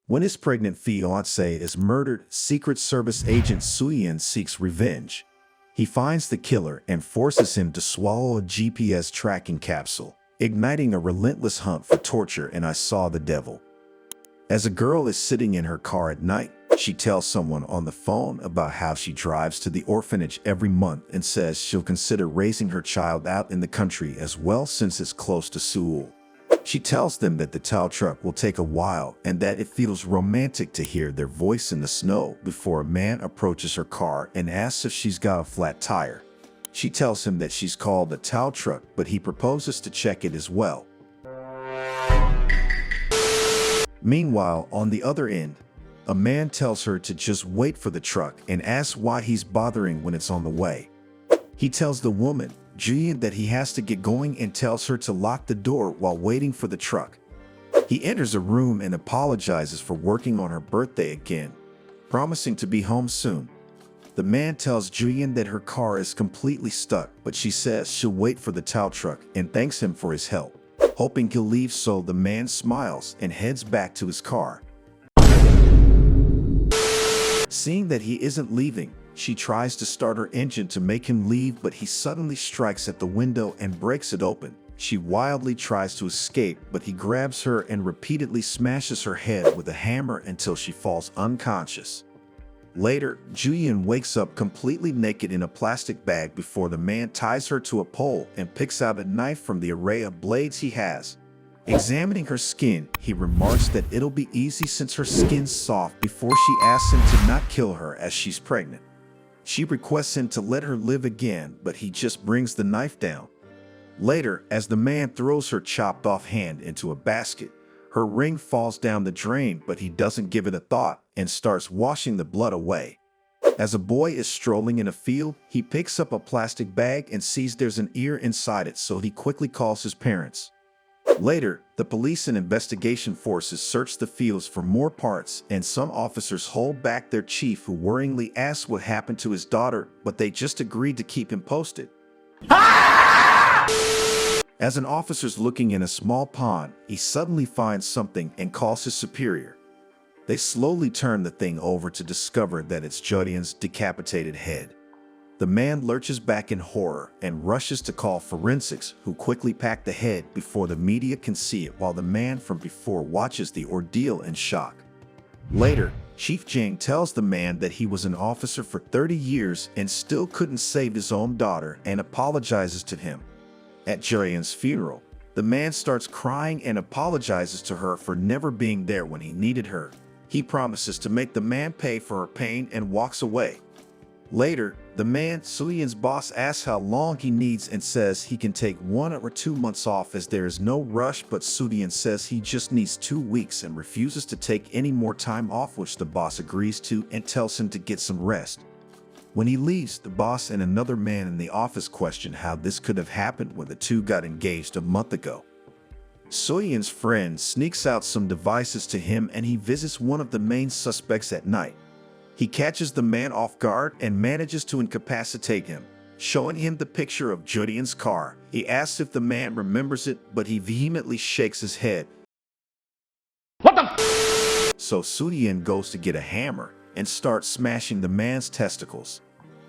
When his pregnant fiance is murdered, Secret Service agent Suyin seeks revenge. He finds the killer and forces him to swallow a GPS tracking capsule, igniting a relentless hunt for torture in I Saw the Devil. As a girl is sitting in her car at night, she tells someone on the phone about how she drives to the orphanage every month and says she'll consider raising her child out in the country as well since it's close to Seoul. She tells them that the tow truck will take a while and that it feels romantic to hear their voice in the snow before a man approaches her car and asks if she's got a flat tire. She tells him that she's called a tow truck, but he proposes to check it as well. Meanwhile, on the other end, a man tells her to just wait for the truck and asks why he's bothering when it's on the way. He tells the woman, Julian, that he has to get going and tells her to lock the door while waiting for the truck. He enters a room and apologizes for working on her birthday again, promising to be home soon. The man tells Julian that her car is completely stuck, but she says she'll wait for the tow truck and thanks him for his help, hoping he'll leave, so the man smiles and heads back to his car. Seeing that he isn't leaving, she tries to start her engine to make him leave, but he suddenly strikes at the window and breaks it open. She wildly tries to escape, but he grabs her and repeatedly smashes her head with a hammer until she falls unconscious. Later, Julian wakes up completely naked in a plastic bag before the man ties her to a pole and picks out a knife from the array of blades he has. Examining her skin, he remarks that it'll be easy since her skin's soft before she asks him to not kill her as she's pregnant. She requests him to let her live again, but he just brings the knife down. Later, as the man throws her chopped off hand into a basket, her ring falls down the drain, but he doesn't give it a thought and starts washing the blood away. As a boy is strolling in a field, he picks up a plastic bag and sees there's an ear inside it, so he quickly calls his parents. Later, the police and investigation forces search the fields for more parts, and some officers hold back their chief, who worryingly asks what happened to his daughter, but they just agreed to keep him posted. As an officer's looking in a small pond, he suddenly finds something and calls his superior. They slowly turn the thing over to discover that it's Julian's decapitated head. The man lurches back in horror and rushes to call forensics, who quickly pack the head before the media can see it, while the man from before watches the ordeal in shock. Later, Chief Jang tells the man that he was an officer for 30 years and still couldn't save his own daughter and apologizes to him. At Julian's funeral, the man starts crying and apologizes to her for never being there when he needed her. He promises to make the man pay for her pain and walks away. Later, the man, Sulian's boss, asks how long he needs and says he can take 1 or 2 months off as there is no rush, but Sulian says he just needs 2 weeks and refuses to take any more time off, which the boss agrees to and tells him to get some rest. When he leaves, the boss and another man in the office question how this could have happened when the two got engaged a month ago. Sulian's friend sneaks out some devices to him and he visits one of the main suspects at night. He catches the man off guard and manages to incapacitate him, showing him the picture of Julian's car. He asks if the man remembers it, but he vehemently shakes his head. What the? So Sulian goes to get a hammer and starts smashing the man's testicles.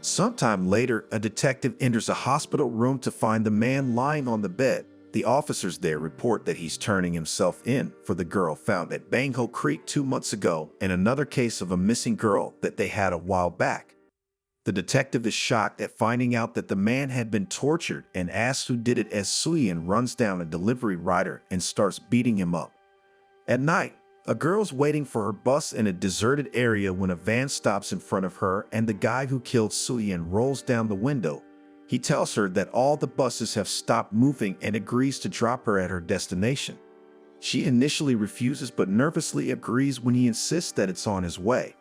Sometime later, a detective enters a hospital room to find the man lying on the bed. The officers there report that he's turning himself in for the girl found at Bangho Creek 2 months ago and another case of a missing girl that they had a while back. The detective is shocked at finding out that the man had been tortured and asks who did it as Sulian runs down a delivery rider and starts beating him up. At night, a girl's waiting for her bus in a deserted area when a van stops in front of her and the guy who killed Sulian rolls down the window. He tells her that all the buses have stopped moving and agrees to drop her at her destination. She initially refuses but nervously agrees when he insists that it's on his way.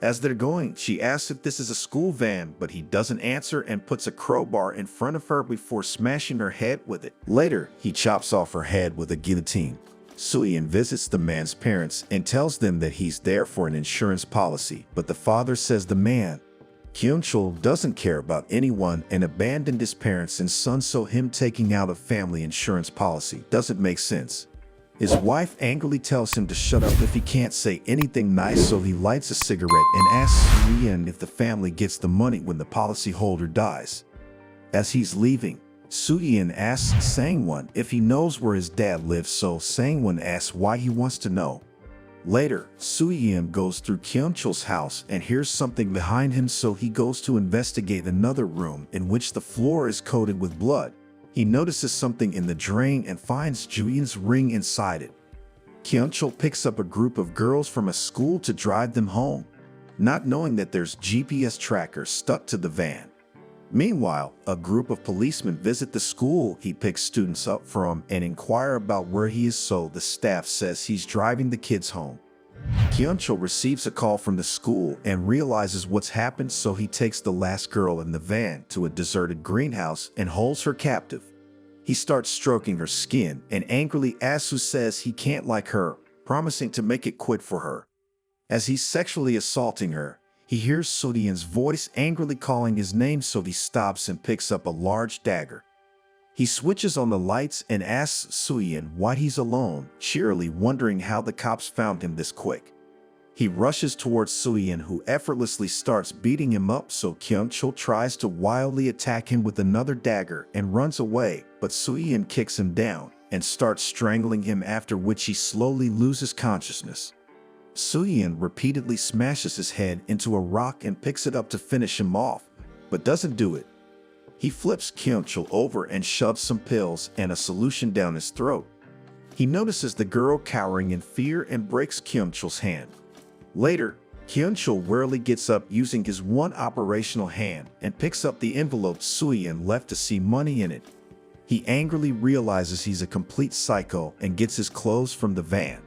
As they're going, she asks if this is a school van, but he doesn't answer and puts a crowbar in front of her before smashing her head with it. Later, he chops off her head with a guillotine. Sulian visits the man's parents and tells them that he's there for an insurance policy, but the father says the man, Kyung-chul, doesn't care about anyone and abandoned his parents and son, so him taking out a family insurance policy doesn't make sense. His wife angrily tells him to shut up if he can't say anything nice, so he lights a cigarette and asks Soo-yeon if the family gets the money when the policyholder dies. As he's leaving, Soo-yeon asks Sang-won if he knows where his dad lives, so Sang-won asks why he wants to know. Later, Soo-yeon goes through Kyung-chul's house and hears something behind him, so he goes to investigate another room in which the floor is coated with blood. He notices something in the drain and finds Joo-yeon's ring inside it. Kyung-chul picks up a group of girls from a school to drive them home, not knowing that there's GPS trackers stuck to the van. Meanwhile, a group of policemen visit the school he picks students up from and inquire about where he is, so the staff says he's driving the kids home. Kyung-chul receives a call from the school and realizes what's happened, so he takes the last girl in the van to a deserted greenhouse and holds her captive. He starts stroking her skin and angrily asks who says he can't like her, promising to make it quit for her. As he's sexually assaulting her, he hears Soo-yeon's voice angrily calling his name, so he stops and picks up a large dagger. He switches on the lights and asks Soo-yeon why he's alone, cheerily wondering how the cops found him this quick. He rushes towards Soo-yeon, who effortlessly starts beating him up, so Kyung-chul tries to wildly attack him with another dagger and runs away, but Soo-yeon kicks him down and starts strangling him, after which he slowly loses consciousness. Soo-yeon repeatedly smashes his head into a rock and picks it up to finish him off, but doesn't do it. He flips Kyung-chul over and shoves some pills and a solution down his throat. He notices the girl cowering in fear and breaks Kyung-chul's hand. Later, Kyung-chul wearily gets up using his one operational hand and picks up the envelope Soo-yeon left to see money in it. He angrily realizes he's a complete psycho and gets his clothes from the van.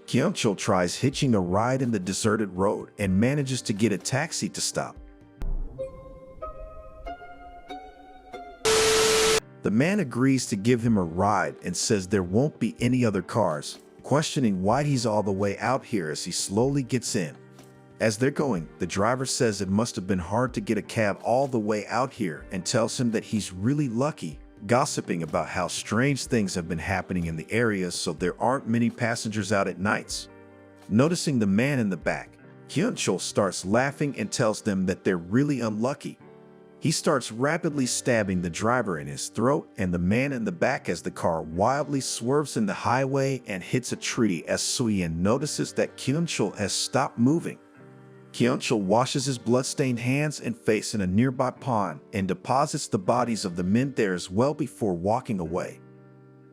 Kyung-chul tries hitching a ride in the deserted road and manages to get a taxi to stop. The man agrees to give him a ride and says there won't be any other cars, questioning why he's all the way out here as he slowly gets in. As they're going, the driver says it must have been hard to get a cab all the way out here and tells him that he's really lucky, gossiping about how strange things have been happening in the area, so there aren't many passengers out at nights. Noticing the man in the back, Kyung-chul starts laughing and tells them that they're really unlucky. He starts rapidly stabbing the driver in his throat and the man in the back as the car wildly swerves in the highway and hits a tree, as Soo-yeon notices that Kyung-chul has stopped moving. Kyung-chul washes his bloodstained hands and face in a nearby pond and deposits the bodies of the men there as well before walking away.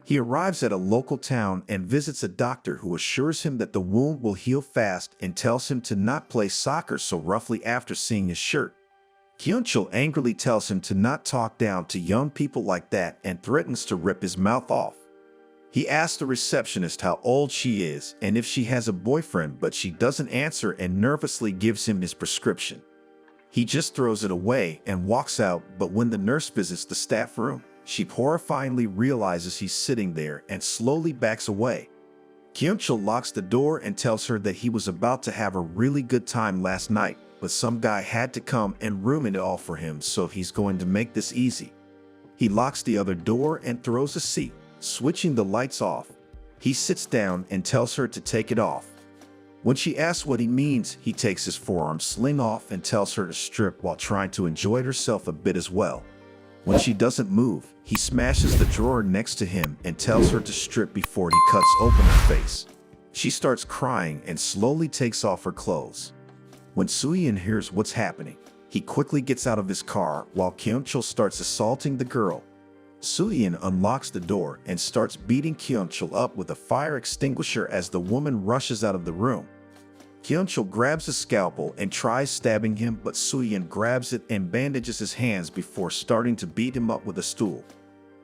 He arrives at a local town and visits a doctor who assures him that the wound will heal fast and tells him to not play soccer so roughly after seeing his shirt. Kyung-chul angrily tells him to not talk down to young people like that and threatens to rip his mouth off. He asks the receptionist how old she is and if she has a boyfriend, but she doesn't answer and nervously gives him his prescription. He just throws it away and walks out, but when the nurse visits the staff room, she horrifyingly realizes he's sitting there and slowly backs away. Kyung-chul locks the door and tells her that he was about to have a really good time last night, but some guy had to come and ruin it all for him, so he's going to make this easy. He locks the other door and throws a seat, switching the lights off. He sits down and tells her to take it off. When she asks what he means, he takes his forearm sling off and tells her to strip while trying to enjoy herself a bit as well. When she doesn't move, he smashes the drawer next to him and tells her to strip before he cuts open her face. She starts crying and slowly takes off her clothes. When Soo-yeon hears what's happening, he quickly gets out of his car while Kyung-chul starts assaulting the girl. Soo-yeon unlocks the door and starts beating Kyung-chul up with a fire extinguisher as the woman rushes out of the room. Kyung-chul grabs a scalpel and tries stabbing him, but Soo-yeon grabs it and bandages his hands before starting to beat him up with a stool.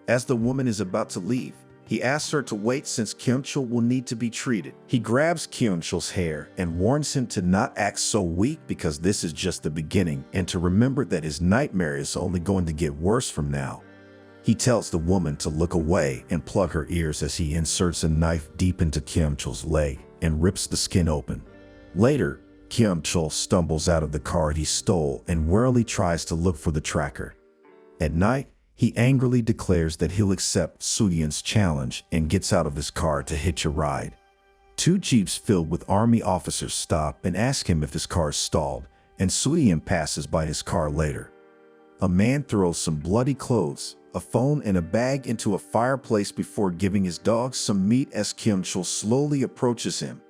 As the woman is about to leave, he asks her to wait since Kyung-chul will need to be treated. He grabs Kyung-chul's hair and warns him to not act so weak because this is just the beginning and to remember that his nightmare is only going to get worse from now. He tells the woman to look away and plug her ears as he inserts a knife deep into Kyung-chul's leg and rips the skin open. Later, Kyung-chul stumbles out of the car he stole and warily tries to look for the tracker. At night, He angrily declares that he'll accept Soo-yeon's challenge and gets out of his car to hitch a ride. Two jeeps filled with army officers stop and ask him if his car is stalled, and Soo-yeon passes by his car later. A man throws some bloody clothes, a phone, and a bag into a fireplace before giving his dog some meat as Kyung-chul slowly approaches him.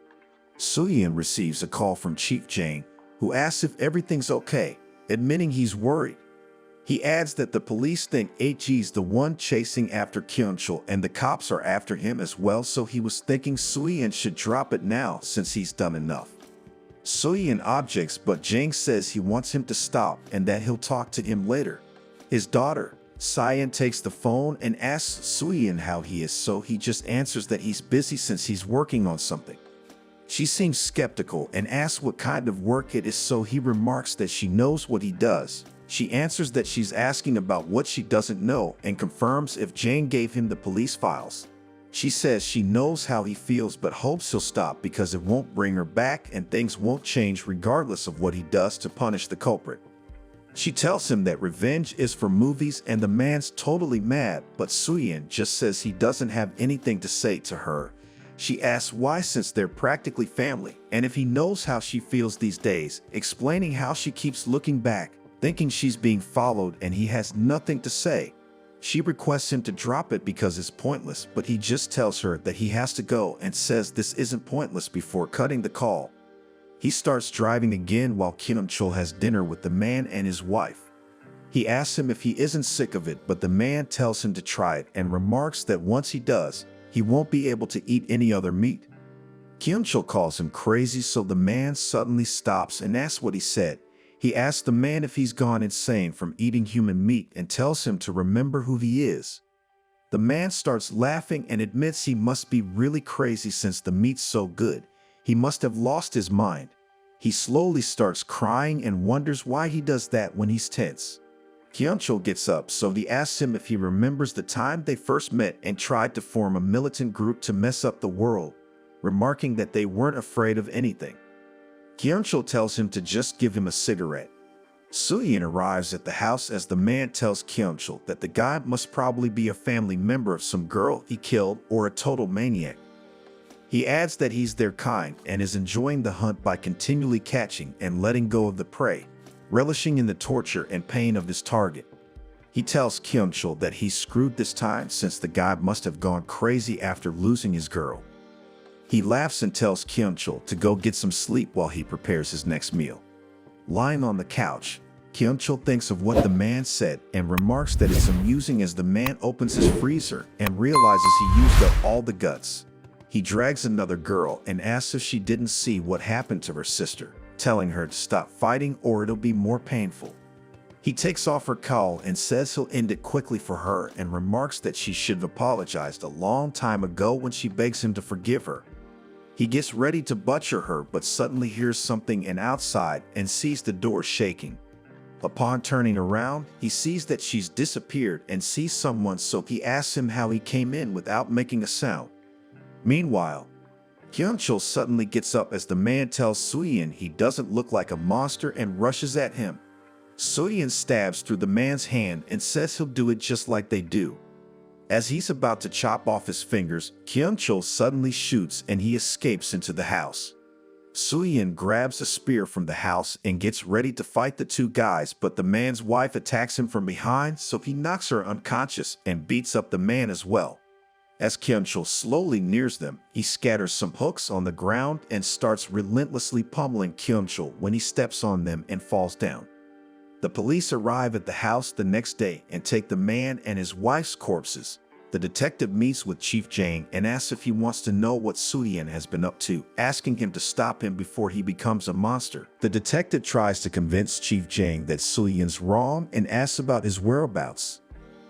Soo-yeon receives a call from Chief Jang, who asks if everything's okay, admitting he's worried. He adds that the police think HG's the one chasing after Kyung-chul and the cops are after him as well, so he was thinking Soo-yeon should drop it now since he's done enough. Soo-yeon objects, but Jang says he wants him to stop and that he'll talk to him later. His daughter, Soo-yeon, takes the phone and asks Soo-yeon how he is, so he just answers that he's busy since he's working on something. She seems skeptical and asks what kind of work it is, so he remarks that she knows what he does. She answers that she's asking about what she doesn't know and confirms if Jang gave him the police files. She says she knows how he feels but hopes he'll stop because it won't bring her back and things won't change regardless of what he does to punish the culprit. She tells him that revenge is for movies and the man's totally mad, but Soo-yeon just says he doesn't have anything to say to her. She asks why since they're practically family and if he knows how she feels these days, explaining how she keeps looking back, thinking she's being followed, and he has nothing to say. She requests him to drop it because it's pointless, but he just tells her that he has to go and says this isn't pointless before cutting the call. He starts driving again while Kyung-chul has dinner with the man and his wife. He asks him if he isn't sick of it, but the man tells him to try it and remarks that once he does, he won't be able to eat any other meat. Kyung-chul calls him crazy, so the man suddenly stops and asks what he said. He asks the man if he's gone insane from eating human meat and tells him to remember who he is. The man starts laughing and admits he must be really crazy since the meat's so good. He must have lost his mind. He slowly starts crying and wonders why he does that when he's tense. Kyung-chul gets up, so he asks him if he remembers the time they first met and tried to form a militant group to mess up the world, remarking that they weren't afraid of anything. Kyung-chul tells him to just give him a cigarette. Soo-yeon arrives at the house as the man tells Kyung-chul that the guy must probably be a family member of some girl he killed or a total maniac. He adds that he's their kind and is enjoying the hunt by continually catching and letting go of the prey, relishing in the torture and pain of his target. He tells Kyung-chul that he's screwed this time since the guy must have gone crazy after losing his girl. He laughs and tells Kyung-chul to go get some sleep while he prepares his next meal. Lying on the couch, Kyung-chul thinks of what the man said and remarks that it's amusing as the man opens his freezer and realizes he used up all the guts. He drags another girl and asks if she didn't see what happened to her sister, telling her to stop fighting or it'll be more painful. He takes off her cowl and says he'll end it quickly for her and remarks that she should have apologized a long time ago when she begs him to forgive her. He gets ready to butcher her but suddenly hears something outside and sees the door shaking. Upon turning around, he sees that she's disappeared and sees someone, so he asks him how he came in without making a sound. Meanwhile, Kyung-chul suddenly gets up as the man tells Soo-yeon he doesn't look like a monster and rushes at him. Soo-yeon stabs through the man's hand and says he'll do it just like they do. As he's about to chop off his fingers, Kyung-chul suddenly shoots and he escapes into the house. Soo-yeon grabs a spear from the house and gets ready to fight the two guys, but the man's wife attacks him from behind, so he knocks her unconscious and beats up the man as well. As Kyung-chul slowly nears them, he scatters some hooks on the ground and starts relentlessly pummeling Kyung-chul when he steps on them and falls down. The police arrive at the house the next day and take the man and his wife's corpses. The detective meets with Chief Jang and asks if he wants to know what Soo-yeon has been up to, asking him to stop him before he becomes a monster. The detective tries to convince Chief Jang that Soo-yeon's wrong and asks about his whereabouts.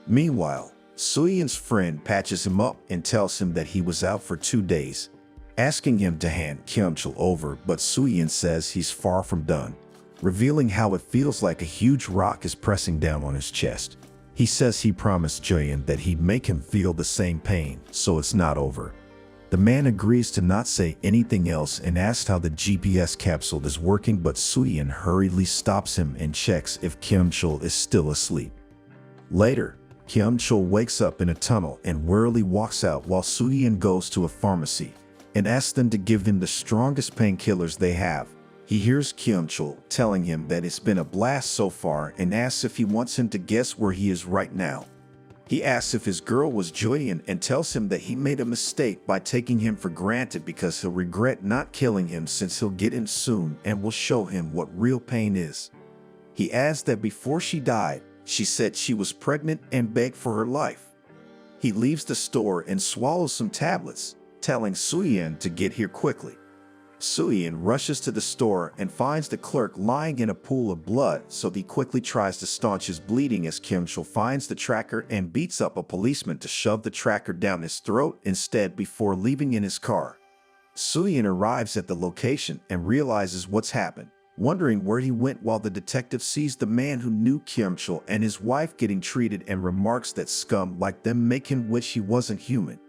Meanwhile, Soo-yeon's friend patches him up and tells him that he was out for 2 days, asking him to hand Kyung-chul over, but Soo-yeon says he's far from done, revealing how it feels like a huge rock is pressing down on his chest. He says he promised Jaehyun that he'd make him feel the same pain, so it's not over. The man agrees to not say anything else and asks how the GPS capsule is working, but Soo-yeon hurriedly stops him and checks if Kyung-chul is still asleep. Later, Kyung-chul wakes up in a tunnel and wearily walks out while Soo-yeon goes to a pharmacy and asks them to give him the strongest painkillers they have. He hears Kyung-chul telling him that it's been a blast so far and asks if he wants him to guess where he is right now. He asks if his girl was Joyeon and tells him that he made a mistake by taking him for granted because he'll regret not killing him since he'll get him soon and will show him what real pain is. He adds that before she died, she said she was pregnant and begged for her life. He leaves the store and swallows some tablets, telling Soo-yeon to get here quickly. Soo-yeon rushes to the store and finds the clerk lying in a pool of blood, so he quickly tries to staunch his bleeding as Kyung-chul finds the tracker and beats up a policeman to shove the tracker down his throat instead before leaving in his car. Soo-yeon arrives at the location and realizes what's happened, wondering where he went while the detective sees the man who knew Kyung-chul and his wife getting treated and remarks that scum like them make him wish he wasn't human.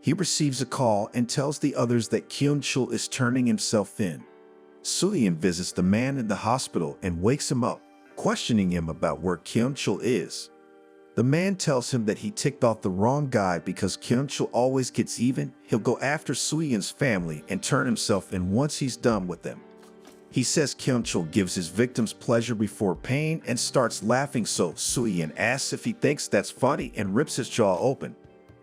He receives a call and tells the others that Kyung-chul is turning himself in. Soo-yeon visits the man in the hospital and wakes him up, questioning him about where Kyung-chul is. The man tells him that he ticked off the wrong guy because Kyung-chul always gets even. He'll go after Soo-yeon's family and turn himself in once he's done with them. He says Kyung-chul gives his victims pleasure before pain and starts laughing, so Soo-yeon asks if he thinks that's funny and rips his jaw open.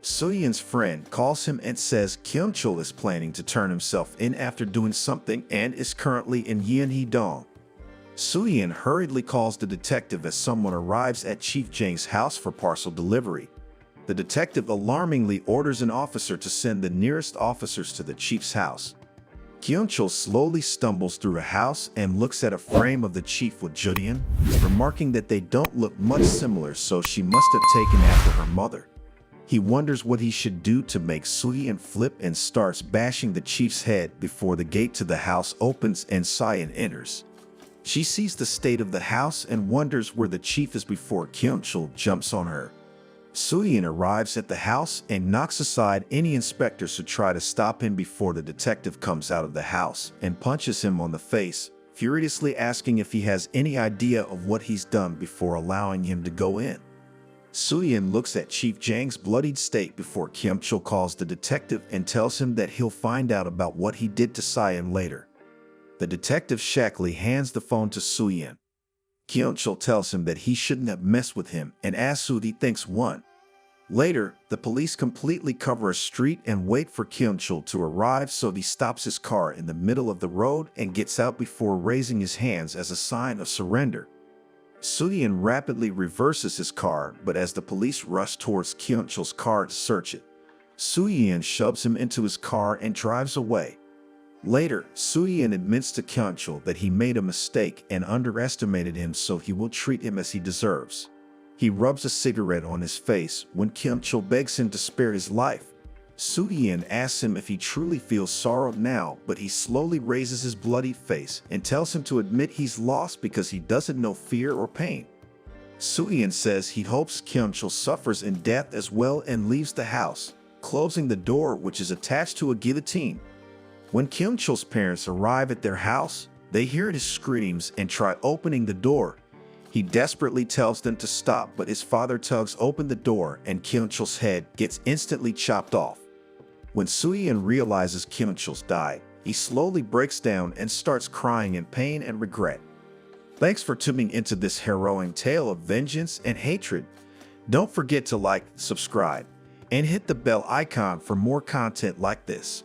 Soo-yeon's friend calls him and says Kyung-chul is planning to turn himself in after doing something and is currently in Yeonhee-dong. Soo-yeon hurriedly calls the detective as someone arrives at Chief Jang's house for parcel delivery. The detective alarmingly orders an officer to send the nearest officers to the chief's house. Kyung-chul slowly stumbles through a house and looks at a frame of the chief with Joyeon, remarking that they don't look much similar, so she must have taken after her mother. He wonders what he should do to make Soo-yeon flip and starts bashing the chief's head before the gate to the house opens and Soo-yeon enters. She sees the state of the house and wonders where the chief is before Kyung-chul jumps on her. Soo-yeon arrives at the house and knocks aside any inspectors who try to stop him before the detective comes out of the house and punches him on the face, furiously asking if he has any idea of what he's done before allowing him to go in. Soo-yeon looks at Chief Jang's bloodied state before Kyung-chul calls the detective and tells him that he'll find out about what he did to Soo-yeon later. The detective shakily hands the phone to Soo-yeon. Kyung-chul tells him that he shouldn't have messed with him and asks who he thinks won. Later, the police completely cover a street and wait for Kyung-chul to arrive, so he stops his car in the middle of the road and gets out before raising his hands as a sign of surrender. Soo-yeon rapidly reverses his car, but as the police rush towards Kyung-chul's car to search it, Soo-yeon shoves him into his car and drives away. Later, Soo-yeon admits to Kyung-chul that he made a mistake and underestimated him, so he will treat him as he deserves. He rubs a cigarette on his face when Kyung-chul begs him to spare his life. Soo-yeon asks him if he truly feels sorrow now, but he slowly raises his bloody face and tells him to admit he's lost because he doesn't know fear or pain. Soo-yeon says he hopes Kyung-chul suffers in death as well and leaves the house, closing the door which is attached to a guillotine. When Kyung-chul's parents arrive at their house, they hear his screams and try opening the door. He desperately tells them to stop, but his father tugs open the door and Kyung-chul's head gets instantly chopped off. When Soo-yeon realizes Kyung-chul's died, he slowly breaks down and starts crying in pain and regret. Thanks for tuning into this harrowing tale of vengeance and hatred. Don't forget to like, subscribe, and hit the bell icon for more content like this.